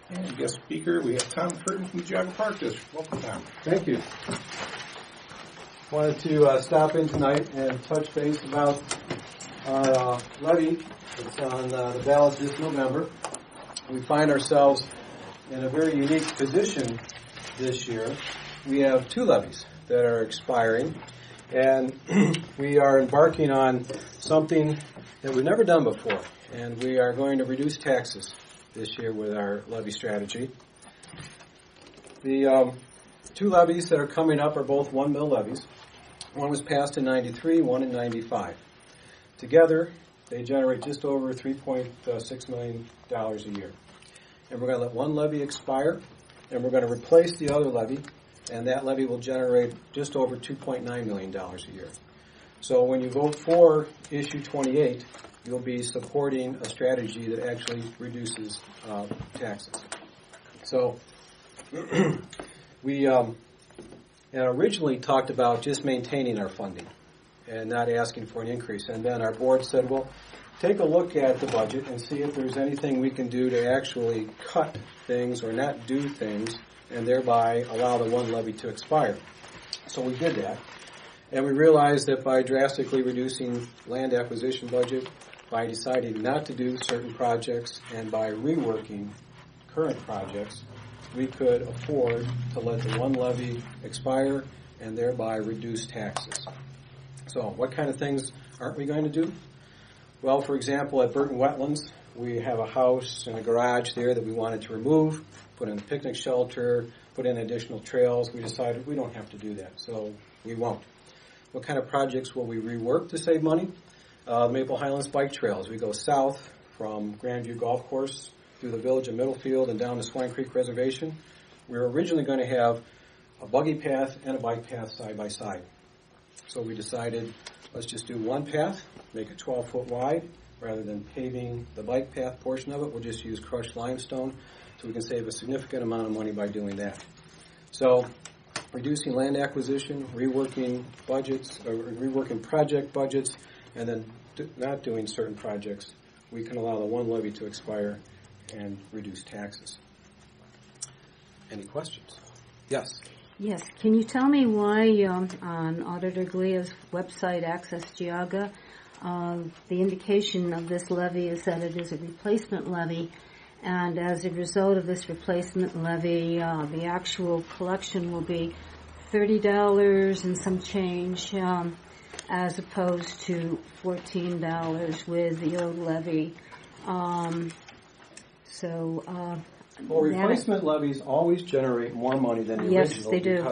And guest speaker, we have Tom Curtin from the Geauga Park District. Welcome, Tom. Thank you. Wanted to stop in tonight and touch base about our levy that's on the ballot this November. We find ourselves in a very unique position this year. We have two levies that are expiring, and we are embarking on something that we've never done before, and we are going to reduce taxes this year with our levy strategy. The two levies that are coming up are both 1 mil levies. One was passed in 93, one in 95. Together, they generate just over $3.6 million a year. And we're going to let one levy expire, and we're going to replace the other levy, and that levy will generate just over $2.9 million a year. So when you vote for issue 28, you'll be supporting a strategy that actually reduces taxes. So we had originally talked about just maintaining our funding and not asking for an increase. And then our board said, well, take a look at the budget and see if there's anything we can do to actually cut things or not do things and thereby allow the one levy to expire. So we did that. And we realized that by drastically reducing land acquisition budget, by deciding not to do certain projects, and by reworking current projects, we could afford to let the one levy expire and thereby reduce taxes. So what kind of things aren't we going to do? Well, for example, at Burton Wetlands, we have a house and a garage there that we wanted to remove, put in a picnic shelter, put in additional trails. We decided we don't have to do that, so we won't. What kind of projects will we rework to save money? The Maple Highlands bike trails. We go south from Grandview Golf Course through the village of Middlefield and down to Swan Creek Reservation. We were originally going to have a buggy path and a bike path side by side. So we decided, let's just do one path, make it 12 foot wide. Rather than paving the bike path portion of it, we'll just use crushed limestone, so we can save a significant amount of money by doing that. So reducing land acquisition, reworking budgets, or reworking project budgets, and then not doing certain projects, we can allow the one levy to expire and reduce taxes. Any questions? Yes. Yes. Can you tell me why on Auditor Glia's website, Access Geauga, the indication of this levy is that it is a replacement levy, and as a result of this replacement levy, the actual collection will be $30 and some change, as opposed to $14 with the old levy. Well, replacement levies always generate more money than the original. Yes, they do.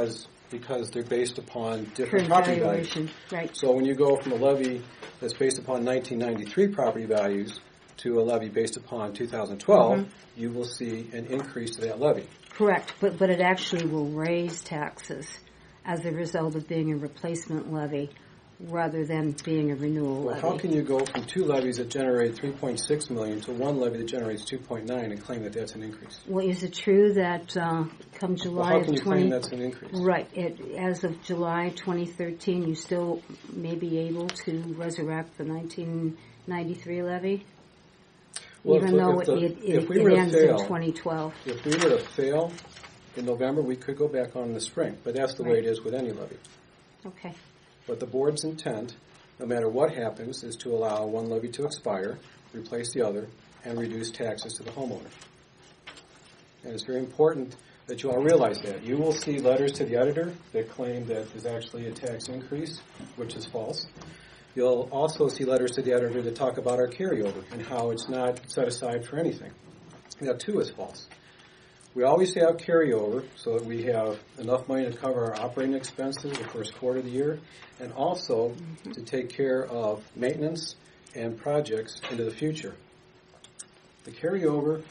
Because they're based upon different Current property valuation. values. Right. So when you go from a levy that's based upon 1993 property values to a levy based upon 2012, you will see an increase to that levy. Correct, but it actually will raise taxes as a result of being a replacement levy rather than being a renewal levy. How can you go from two levies that generate $3.6 million to one levy that generates $2.9 and claim that that's an increase? Well, is it true that come July how can you claim that's an increase? Right. As of July 2013, you still may be able to resurrect the 1993 levy? Well, even though it ends in 2012. If we were to fail in November, we could go back on in the spring. But that's the way it is with any levy. Okay. But the board's intent, no matter what happens, is to allow one levy to expire, replace the other, and reduce taxes to the homeowner. And it's very important that you all realize that. You will see letters to the editor that claim that there's actually a tax increase, which is false. You'll also see letters to the editor that talk about our carryover and how it's not set aside for anything. That, too, is false. We always have carryover so that we have enough money to cover our operating expenses the first quarter of the year and also to take care of maintenance and projects into the future. The carryover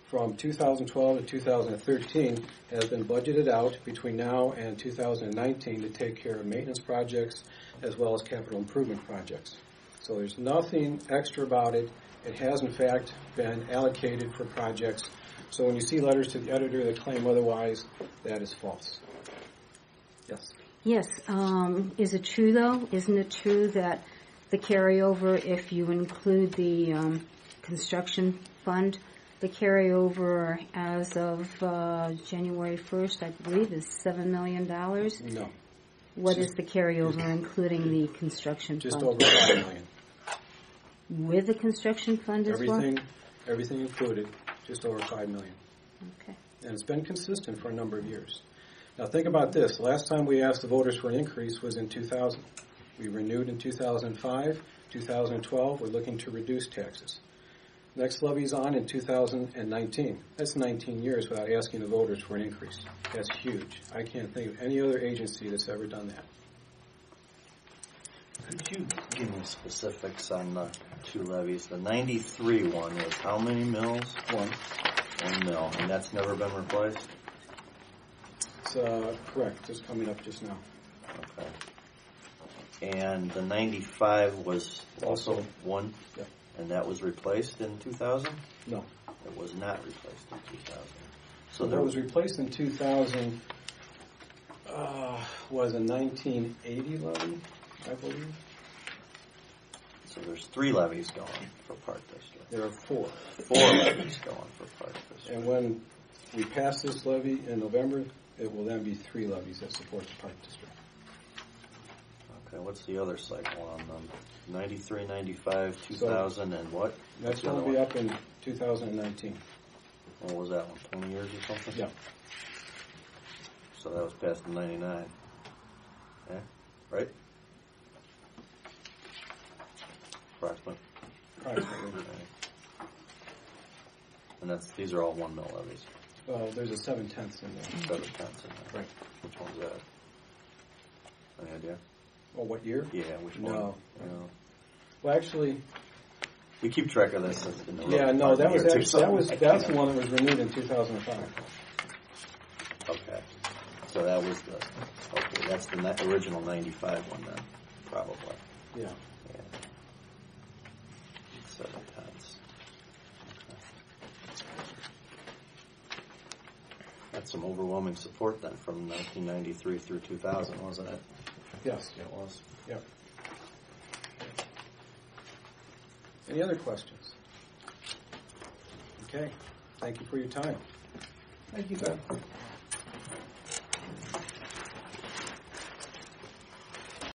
from 2012 to 2013 has been budgeted out between now and 2019 to take care of maintenance projects as well as capital improvement projects. So there's nothing extra about it. It has, in fact, been allocated for projects. So when you see letters to the editor that claim otherwise, that is false. Yes? Yes. Is it true, though? Isn't it true that the carryover, if you include the construction fund, The carryover as of January 1st, I believe, is $7 million. No. What is the carryover, including the construction Just fund? over $5 million. With the construction fund as well? Everything included, just over $5 million. Okay. And it's been consistent for a number of years. Now think about this. The last time we asked the voters for an increase was in 2000. We renewed in 2005. 2012, we're looking to reduce taxes. Next levy's on in 2019. That's 19 years without asking the voters for an increase. That's huge. I can't think of any other agency that's ever done that. Could you give me specifics on the two levies? The 93 one was how many mills? One mill, and that's never been replaced? It's correct. Just coming up just now. Okay. And the 95 was also one? Yep. And that was replaced in 2000? No. It was not replaced in 2000. So that was replaced in 2000 was a 1980 levy, I believe. So there's 3 levies going for Park District. There are 4. 4 levies going for Park District. And when we pass this levy in November, it will then be 3 levies that support the Park District. Okay, what's the other cycle on them? 93, 95, 2000, and what? That's going to be up in 2019. What was that one, 20 years or something? Yeah. So that was passed in 99. Yeah, right? Approximately. Approximately. And these are all 1 mill levies. Well, there's a 7/10 in there. 7/10 in there. Right. Which one's that? Any idea? Well, what year? Yeah, which one? No. No. Well, actually, We keep track of this. In the yeah, no, that was year, actually that's the one that was renewed in 2005. Okay. So that was that's the original 95 one then, probably. Yeah. Yeah. 7 tenths. That's some overwhelming support then from 1993 through 2000, wasn't it? Yes. It was. Yep. Any other questions? Okay. Thank you for your time. Thank you, Ben.